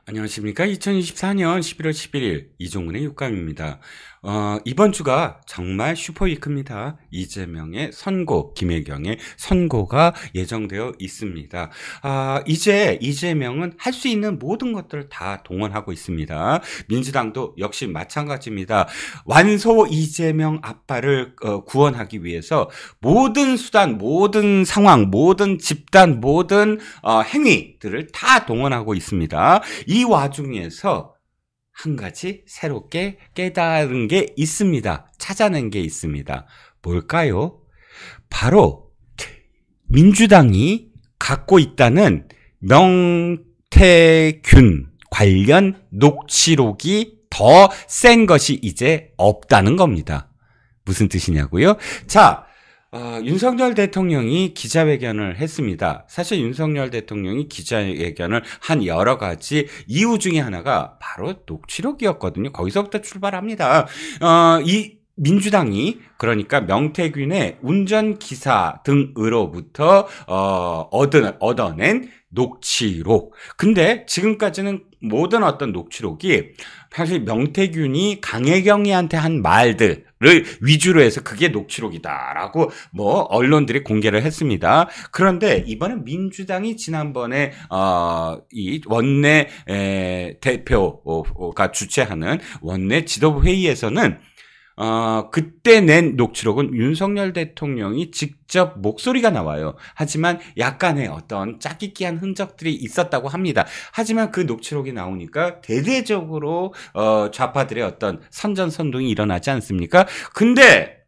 안녕하십니까. 2024년 11월 11일 이종훈의 육감입니다. 이번 주가 정말 슈퍼위크입니다. 이재명의 선고, 김혜경의 선고가 예정되어 있습니다. 이제 이재명은 할 수 있는 모든 것들을 다 동원하고 있습니다. 민주당도 역시 마찬가지입니다. 완소 이재명 아빠를 구원하기 위해서 모든 수단, 모든 상황, 모든 집단, 모든 행위들을 다 동원하고 있습니다. 이 와중에서 한 가지 새롭게 깨달은 게 있습니다. 찾아낸 게 있습니다. 뭘까요? 바로 민주당이 갖고 있다는 명태균 관련 녹취록이 더 센 것이 이제 없다는 겁니다. 무슨 뜻이냐고요? 자, 윤석열 대통령이 기자회견을 했습니다. 사실 윤석열 대통령이 기자회견을 한 여러 가지 이유 중에 하나가 바로 녹취록이었거든요. 거기서부터 출발합니다. 이 민주당이 그러니까 명태균의 운전기사 등으로부터 얻어낸 녹취록. 근데 지금까지는 모든 어떤 녹취록이 사실 명태균이 강혜경이한테 한 말들을 위주로 해서 그게 녹취록이다라고 언론들이 공개를 했습니다. 그런데 이번에 민주당이 지난번에 이 원내 대표가 주최하는 원내 지도부 회의에서는 그때 낸 녹취록은 윤석열 대통령이 직접 목소리가 나와요. 하지만 약간의 어떤 짜깁기한 흔적들이 있었다고 합니다. 하지만 그 녹취록이 나오니까 대대적으로 좌파들의 어떤 선전선동이 일어나지 않습니까? 근데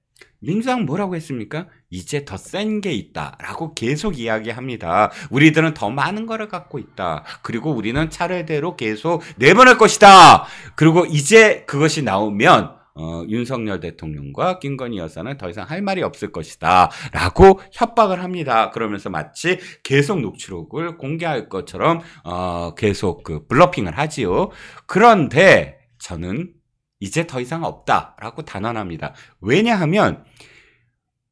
민주당 뭐라고 했습니까? 이제 더 센 게 있다라고 계속 이야기합니다. 우리들은 더 많은 거를 갖고 있다. 그리고 우리는 차례대로 계속 내보낼 것이다. 그리고 이제 그것이 나오면 윤석열 대통령과 김건희 여사는 더 이상 할 말이 없을 것이다 라고 협박을 합니다. 그러면서 마치 계속 녹취록을 공개할 것처럼 계속 블러핑을 하지요. 그런데 저는 이제 더 이상 없다라고 단언합니다. 왜냐하면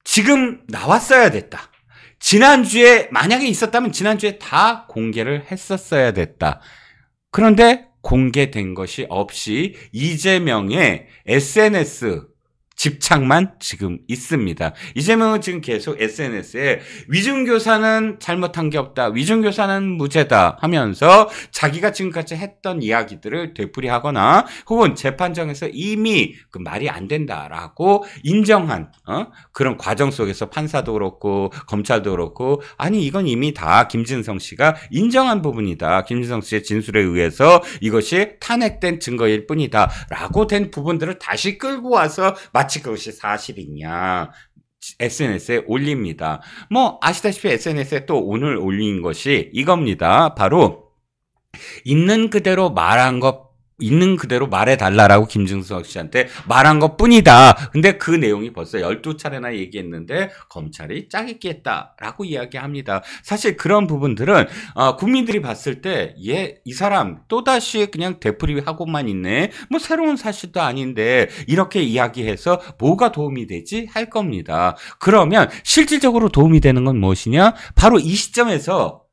지금 나왔어야 됐다. 지난주에 만약에 있었다면 지난주에 다 공개를 했었어야 됐다. 그런데 공개된 것이 없이 이재명의 SNS 집착만 지금 있습니다. 이재명은 지금 계속 SNS에 위중교사는 잘못한 게 없다. 위중교사는 무죄다 하면서 자기가 지금까지 했던 이야기들을 되풀이하거나 혹은 재판정에서 이미 그 말이 안 된다라고 인정한 그런 과정 속에서 판사도 그렇고 검찰도 그렇고 아니 이건 이미 다 김진성 씨가 인정한 부분이다. 김진성 씨의 진술에 의해서 이것이 탄핵된 증거일 뿐이다. 라고 된 부분들을 다시 끌고 와서 마치 그것이 사실이냐 SNS에 올립니다. 아시다시피 SNS에 또 오늘 올린 것이 이겁니다. 바로 있는 그대로 말한 것 있는 그대로 말해달라라고 김진석 씨한테 말한 것 뿐이다. 근데 그 내용이 벌써 12차례나 얘기했는데 검찰이 짜깁기 했다라고 이야기합니다. 사실 그런 부분들은 국민들이 봤을 때 이 사람 또다시 그냥 되풀이하고만 있네. 새로운 사실도 아닌데 이렇게 이야기해서 뭐가 도움이 되지? 할 겁니다. 그러면 실질적으로 도움이 되는 건 무엇이냐? 바로 이 시점에서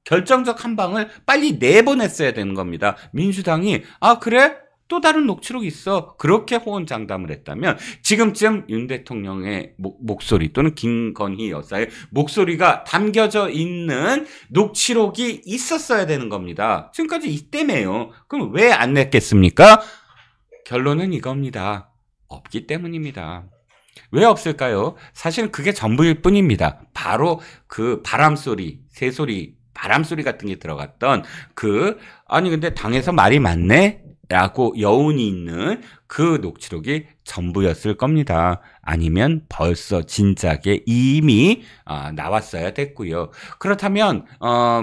결정적 한 방을 빨리 내보냈어야 되는 겁니다. 민주당이 그래? 또 다른 녹취록이 있어. 그렇게 호언장담을 했다면 지금쯤 윤 대통령의 목소리 또는 김건희 여사의 목소리가 담겨져 있는 녹취록이 있었어야 되는 겁니다. 지금까지 이때매요. 그럼 왜 안 냈겠습니까? 결론은 이겁니다. 없기 때문입니다. 왜 없을까요? 사실은 그게 전부일 뿐입니다. 바로 그 바람소리, 새소리, 바람소리 같은 게 들어갔던 근데 당에서 말이 많네? 라고 여운이 있는 그 녹취록이 전부였을 겁니다. 아니면 벌써 진작에 이미 나왔어야 됐고요. 그렇다면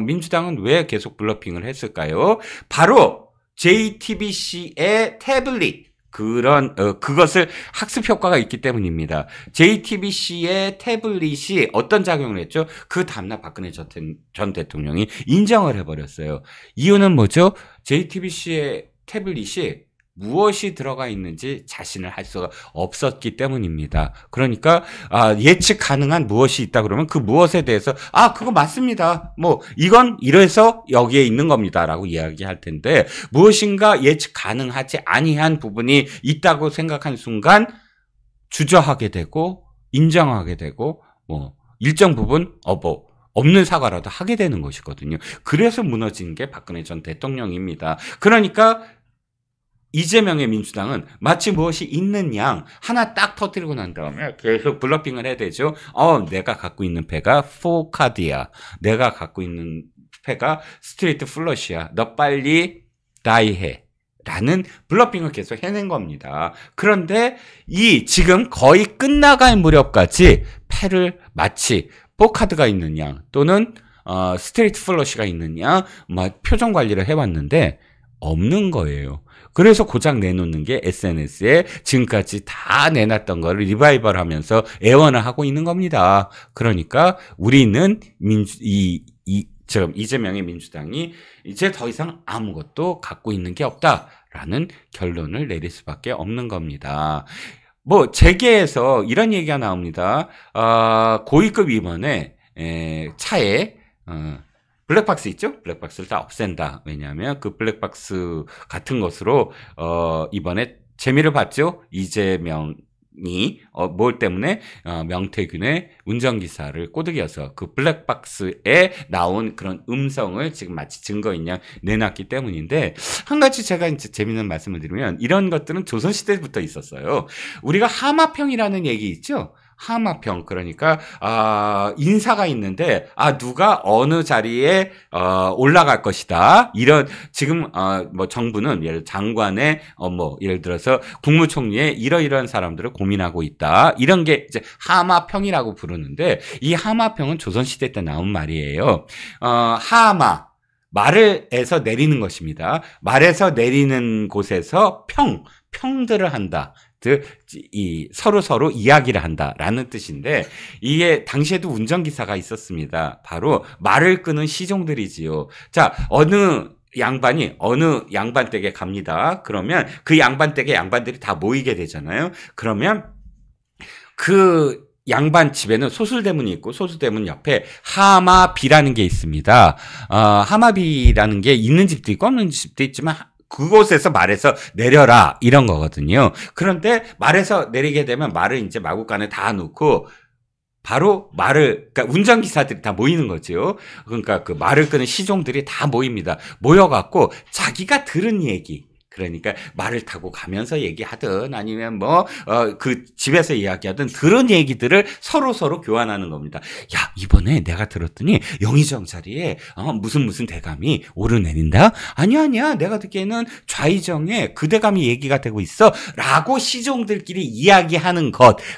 민주당은 왜 계속 블러핑을 했을까요? 바로 JTBC의 태블릿 그것을 학습 효과가 있기 때문입니다. JTBC의 태블릿이 어떤 작용을 했죠? 그 다음날 박근혜 전 대통령이 인정을 해버렸어요. 이유는 뭐죠? JTBC의 태블릿이 무엇이 들어가 있는지 자신을 할 수가 없었기 때문입니다. 그러니까 예측 가능한 무엇이 있다 그러면 그 무엇에 대해서 그거 맞습니다. 뭐 이건 이래서 여기에 있는 겁니다라고 이야기할 텐데 무엇인가 예측 가능하지 아니한 부분이 있다고 생각한 순간 주저하게 되고 인정하게 되고 뭐 일정 부분 없는 사과라도 하게 되는 것이거든요. 그래서 무너진 게 박근혜 전 대통령입니다. 그러니까 이재명의 민주당은 마치 무엇이 있는 양 하나 딱 터뜨리고 난 다음에 계속 블러핑을 해야 되죠. 내가 갖고 있는 패가 4카드야. 내가 갖고 있는 패가 스트레이트 플러시야. 너 빨리 다이해. 라는 블러핑을 계속 해낸 겁니다. 그런데 지금 거의 끝나갈 무렵까지 패를 마치 4카드가 있는 양 또는 스트레이트 플러시가 있는 양 표정 관리를 해왔는데 없는 거예요. 그래서 고작 내놓는 게 SNS에 지금까지 다 내놨던 거를 리바이벌 하면서 애원을 하고 있는 겁니다. 그러니까 우리는 이재명의 민주당이 이제 더 이상 아무것도 갖고 있는 게 없다라는 결론을 내릴 수밖에 없는 겁니다. 재계에서 이런 얘기가 나옵니다. 고위급 임원의 차에 블랙박스 있죠? 블랙박스를 다 없앤다. 왜냐하면 그 블랙박스 같은 것으로 이번에 재미를 봤죠? 이재명이 뭘 때문에 명태균의 운전기사를 꼬드겨서 그 블랙박스에 나온 그런 음성을 지금 마치 증거인 양 내놨기 때문인데 한 가지 제가 이제 재밌는 말씀을 드리면 이런 것들은 조선시대부터 있었어요. 우리가 하마평이라는 얘기 있죠? 하마평 그러니까 인사가 있는데 누가 어느 자리에 올라갈 것이다 이런 지금 정부는 예를 장관의 예를 들어서 국무총리의 이러이러한 사람들을 고민하고 있다 이런 게 이제 하마평이라고 부르는데 이 하마평은 조선시대 때 나온 말이에요. 하마 말에서 내리는 것입니다. 말에서 내리는 곳에서 평들을 한다. 서로 이야기를 한다라는 뜻인데 이게 당시에도 운전기사가 있었습니다. 바로 말을 끄는 시종들이지요. 자, 어느 양반 댁에 갑니다. 그러면 그 양반 댁에 양반들이 다 모이게 되잖아요. 그러면 그 양반 집에는 소술대문이 있고 소술대문 옆에 하마비라는 게 있습니다. 하마비라는 게 있는 집도 있고 없는 집도 있지만 그곳에서 말해서 내려라 이런 거거든요. 그런데 말해서 내리게 되면 말을 이제 마구간에 다 놓고 바로 그러니까 운전기사들이 다 모이는 거죠. 그러니까 그 말을 끄는 시종들이 다 모입니다. 모여갖고 자기가 들은 얘기 그러니까 말을 타고 가면서 얘기하든 아니면 그 집에서 이야기하든 들은 얘기들을 서로 교환하는 겁니다. 야, 이번에 내가 들었더니 영의정 자리에 무슨 대감이 오르내린다? 아니야. 내가 듣기에는 좌의정에 그 대감이 얘기가 되고 있어. 라고 시종들끼리 이야기하는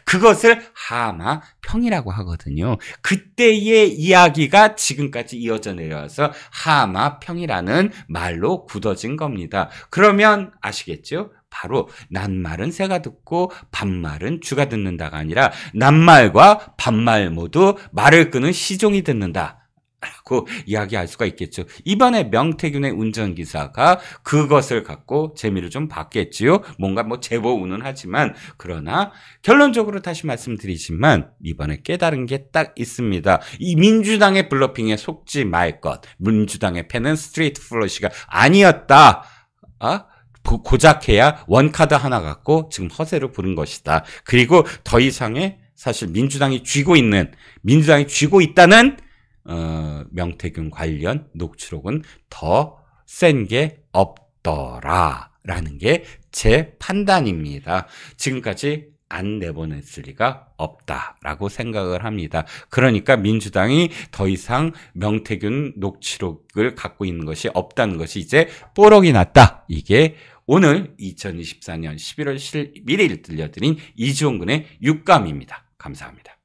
그것을 하마평이라고 하거든요. 그때의 이야기가 지금까지 이어져 내려와서 하마평이라는 말로 굳어진 겁니다. 그러면 아시겠죠? 바로 낱말은 새가 듣고 반말은 쥐가 듣는다가 아니라 낱말과 반말 모두 말을 끄는 시종이 듣는다. 라고 이야기할 수가 있겠죠. 이번에 명태균의 운전기사가 그것을 갖고 재미를 좀 봤겠지요. 뭔가 제보우는 하지만 그러나 결론적으로 다시 말씀드리지만 이번에 깨달은 게 딱 있습니다. 이 민주당의 블러핑에 속지 말 것. 민주당의 패는 스트레이트 플러시가 아니었다. 고작해야 원카드 하나 갖고 지금 허세를 부른 것이다. 그리고 더 이상의 사실 민주당이 쥐고 있다는 명태균 관련 녹취록은 더 센 게 없더라라는 게 제 판단입니다. 지금까지 안 내보냈을 리가 없다라고 생각을 합니다. 그러니까 민주당이 더 이상 명태균 녹취록을 갖고 있는 것이 없다는 것이 이제 뽀록이 났다. 이게 오늘 2024년 11월 11일 들려드린 이주홍근의 육감입니다. 감사합니다.